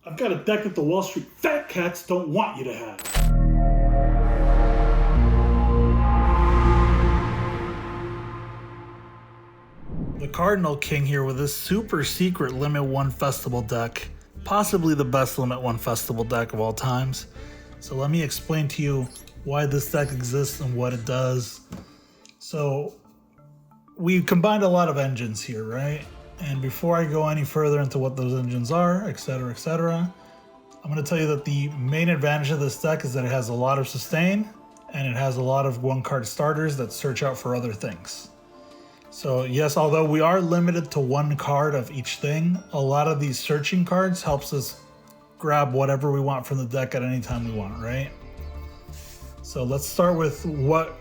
I've got a deck that the Wall Street fat cats don't want you to have. The Cardinal King here with this super secret Limit 1 Festival deck. Possibly the best Limit 1 Festival deck of all times. So let me explain to you why this deck exists and what it does. So we've combined a lot of engines here, right? And before I go any further into what those engines are, etc., I'm going to tell you that the main advantage of this deck is that it has a lot of sustain, and it has a lot of one-card starters that search out for other things. So yes, although we are limited to one card of each thing, a lot of these searching cards helps us grab whatever we want from the deck at any time we want, right? So let's start with what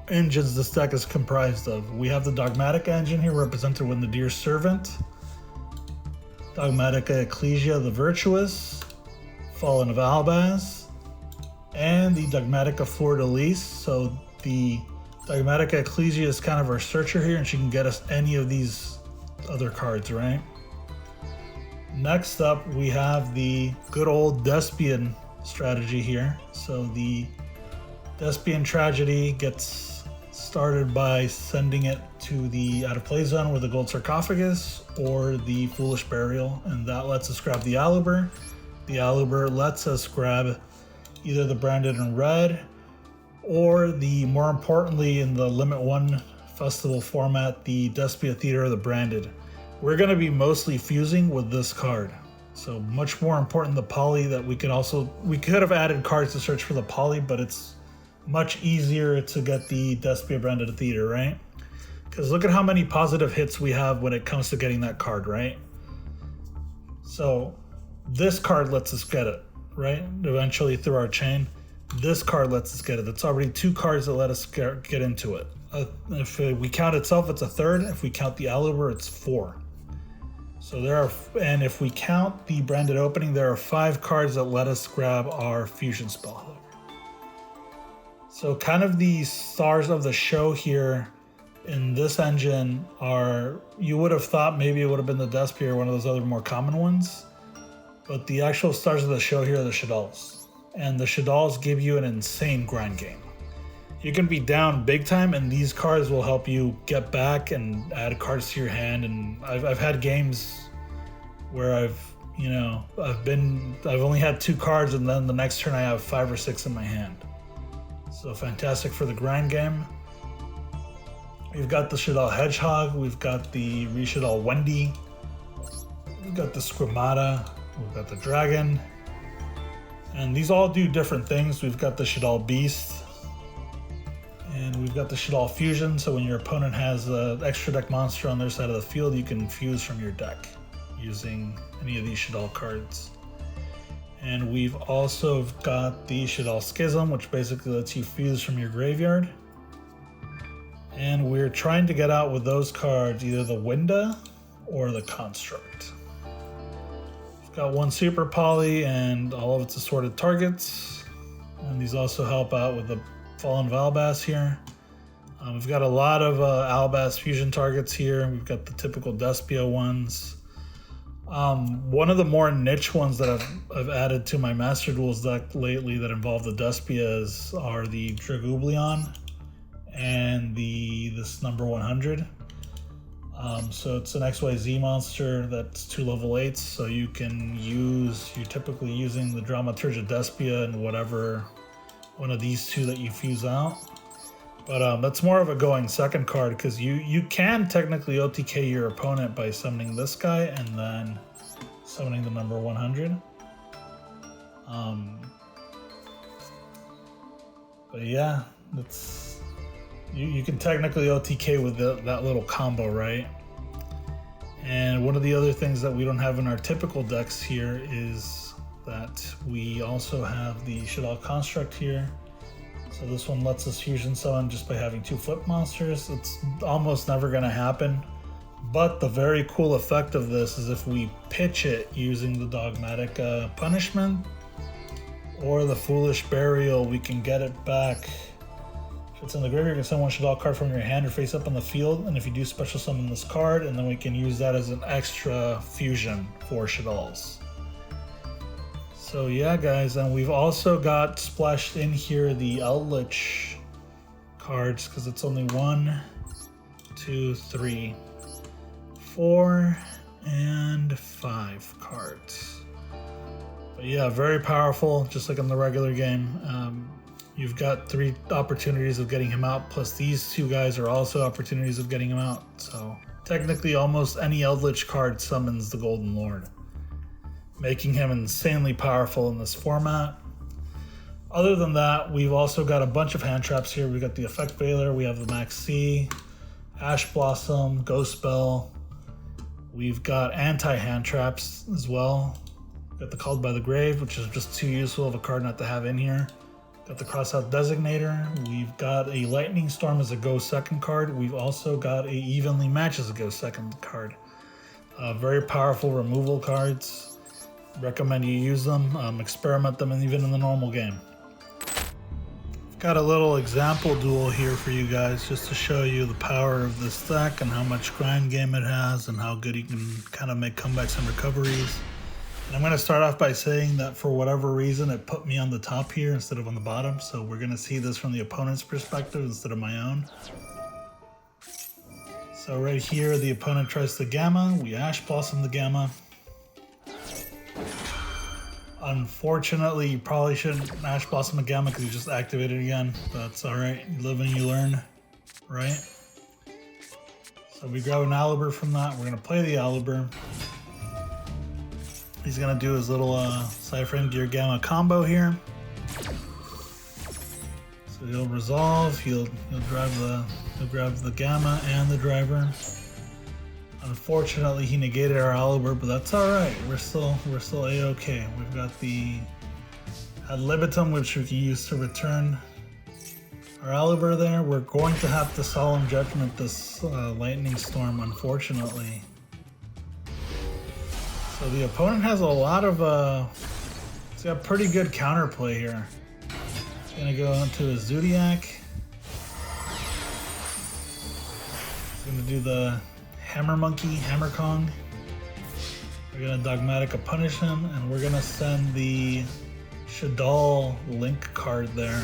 engines this deck is comprised of. We have the Dogmatic engine here represented with the Dear Servant, Dogmatic Ecclesia the Virtuous, Fallen of Albaz, and the Dogmatic of Fluerdelis. So the Dogmatic Ecclesia is kind of our searcher here, and she can get us any of these other cards, right? Next up, we have the good old Despian strategy here. So the Despian Tragedy gets started by sending it to the out of play zone with the gold sarcophagus or the foolish burial, and that lets us grab the Aluber. The Aluber lets us grab either the branded in red or the, more importantly in the Limit 1 Festival format, the Despia Theater of the Branded. We're going to be mostly fusing with this card. So much more important the poly that we could have added cards to search for the poly, but it's much easier to get the Despia Branded Theater, right? Because look at how many positive hits we have when it comes to getting that card, right? So this card lets us get it, right? Eventually through our chain. This card lets us get it. That's already two cards that let us get into it. If we count itself, it's a third. If we count the Aluber, it's 4. So and if we count the Branded Opening, there are 5 cards that let us grab our fusion spell. So kind of the stars of the show here in this engine are, you would have thought maybe it would have been the Despia or one of those other more common ones, but the actual stars of the show here are the Shaddolls. And the Shaddolls give you an insane grind game. You can be down big time, and these cards will help you get back and add cards to your hand. And I've had games where I've only had 2 cards, and then the next turn I have 5 or 6 in my hand. So fantastic for the grind game. We've got the Shaddoll Hedgehog, we've got the Reshaddoll Wendi, we've got the Squamata, we've got the Dragon, and these all do different things. We've got the Shaddoll Beast, and we've got the Shaddoll Fusion, so when your opponent has an extra deck monster on their side of the field, you can fuse from your deck using any of these Shaddoll cards. And we've also got the Shaddoll Schism, which basically lets you fuse from your graveyard. And we're trying to get out with those cards either the Winda or the Construct. We've got 1 Super Poly and all of its assorted targets. And these also help out with the Fallen of Albaz here. We've got a lot of Albaz fusion targets here. We've got the typical Despia ones. One of the more niche ones that I've added to my Master Duels deck lately that involve the Despias are the Dragublion and this number 100. So it's an XYZ monster that's 2 level 8s, so you're typically using the Dramaturge of Despia and whatever one of these 2 that you fuse out. But that's more of a going second card, because you can technically OTK your opponent by summoning this guy and then summoning the number 100. But yeah, you can technically OTK with that little combo, right? And one of the other things that we don't have in our typical decks here is that we also have the Shaddoll Construct here. So this one lets us fusion summon just by having 2 flip monsters. It's almost never going to happen. But the very cool effect of this is if we pitch it using the Dogmatic Punishment or the Foolish Burial, we can get it back. If it's in the graveyard, you can summon 1 Shaddoll card from your hand or face up on the field. And if you do, special summon this card, and then we can use that as an extra fusion for Shaddolls. So yeah, guys, and we've also got splashed in here the Eldlich cards because it's only 1, 2, 3, 4, and 5 cards. But yeah, very powerful, just like in the regular game. You've got 3 opportunities of getting him out, plus these 2 guys are also opportunities of getting him out. So technically almost any Eldlich card summons the Golden Lord, making him insanely powerful in this format. Other than that, we've also got a bunch of hand traps here. We've got the Effect Veiler, we have the Maxx, Ash Blossom, Ghost Belle. We've got anti-hand traps as well. We've got the Called by the Grave, which is just too useful of a card not to have in here. Got the Crossout Designator. We've got a Lightning Storm as a go second card. We've also got a Evenly Match as a go second card. Very powerful removal cards. Recommend you use them, experiment them, and even in the normal game. I've got a little example duel here for you guys just to show you the power of this deck and how much grind game it has and how good you can kind of make comebacks and recoveries. And I'm going to start off by saying that for whatever reason it put me on the top here instead of on the bottom, so we're going to see this from the opponent's perspective instead of my own. So right here the opponent tries the Gamma, we Ash Blossom the Gamma. Unfortunately, you probably shouldn't Ash Blossom a Gamma because you just activated it again. That's alright. You live and you learn, right? So we grab an Aluber from that. We're going to play the Aluber. He's going to do his little Cypher Gear Gamma combo here. So he'll resolve, he'll grab the Gamma and the driver. Unfortunately, he negated our Aluber, but that's all right. We're still a-okay. We've got the Ad Libitum, which we can use to return our Aluber there. We're going to have to Solemn Judgment this Lightning Storm, unfortunately. So the opponent has a lot of he's got pretty good counterplay here. He's gonna go into his Zodiac. He's gonna do the Hammer Monkey, Hammer Kong. We're gonna Dogmatica punish him, and we're gonna send the Shaddoll Link card there.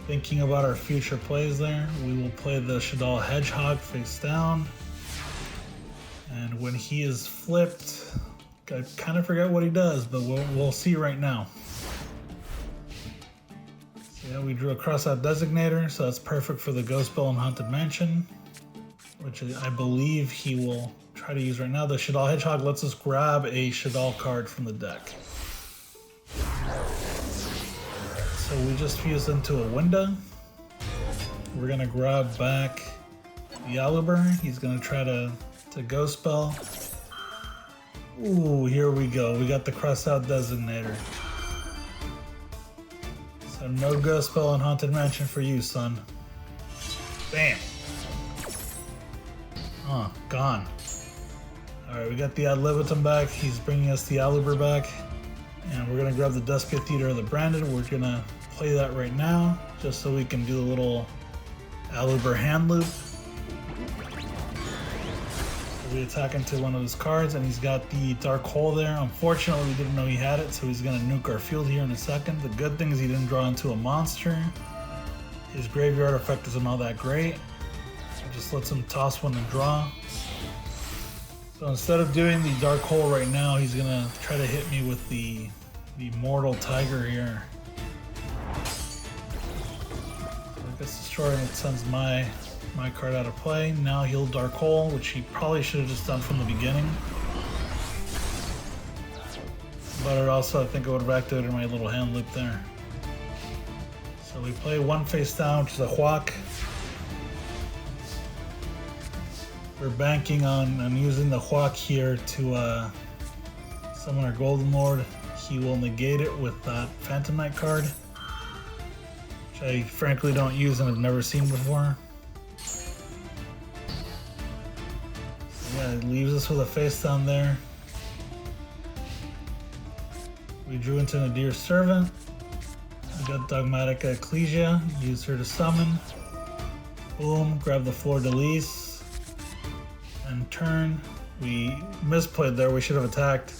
Thinking about our future plays there, we will play the Shaddoll Hedgehog face down. And when he is flipped, I kind of forget what he does, but we'll see right now. So yeah, we drew a Crossout Designator, so that's perfect for the Ghost Belle and Haunted Mansion, which I believe he will try to use right now. The Shaddoll Hedgehog lets us grab a Shaddoll card from the deck. So we just fused into a Winda. We're gonna grab back the Aluber. He's gonna try to Ghost Belle. Ooh, here we go. We got the Crossout Designator. So no Ghost Belle and Haunted Mansion for you, son. Bam. Oh, gone. Alright, we got the Ad Libitum back. He's bringing us the Aluber back. And we're going to grab the Despia Theater of the Branded. We're going to play that right now, just so we can do the little Aluber hand loop. We attack into one of his cards, and he's got the Dark Hole there. Unfortunately, we didn't know he had it, so he's going to nuke our field here in a second. The good thing is he didn't draw into a monster. His graveyard effect isn't all that great. It just lets him toss one and draw. So instead of doing the Dark Hole right now, he's going to try to hit me with the Mortal Tiger here. So it gets destroyed, and it sends my card out of play. Now he'll Dark Hole, which he probably should have just done from the beginning. But it also, I think it would have activated my little hand loop there. So we play one face down, which is a Hwak. We're banking on using the Hwak here to summon our Golden Lord. He will negate it with that Phantom Knight card, which I frankly don't use and have never seen before. Yeah, it leaves us with a face down there. We drew into Nadir's Servant. We got Dogmatica Ecclesia, use her to summon. Boom, grab the Fluerdelis. And turn. We misplayed there, we should have attacked.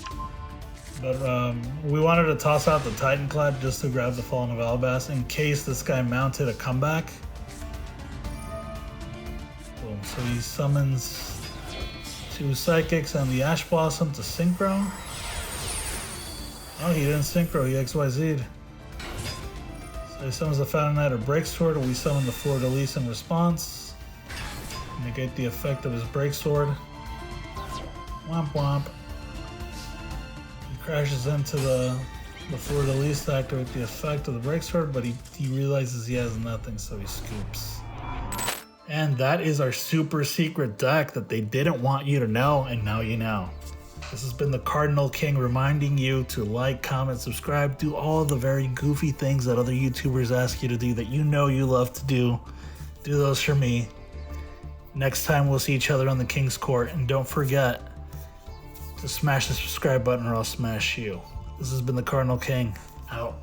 But we wanted to toss out the Titanclad just to grab the Fallen of Albaz in case this guy mounted a comeback. Boom. So he summons 2 Psychics and the Ash Blossom to synchro. Oh, he didn't synchro, he XYZ'd. So he summons the Fountain Knight or Break Sword, and we summon the Fluerdelis in response. Negate the effect of his Break Sword. Womp womp. Crashes into the Fluerdelis to activate the effect of the Break Sword, but he realizes he has nothing, so he scoops. And that is our super secret deck that they didn't want you to know, and now you know. This has been the Cardinal King reminding you to like, comment, subscribe, do all the very goofy things that other YouTubers ask you to do that you know you love to do. Do those for me. Next time we'll see each other on the King's Court, and don't forget to smash the subscribe button or I'll smash you. This has been the Cardinal King, out.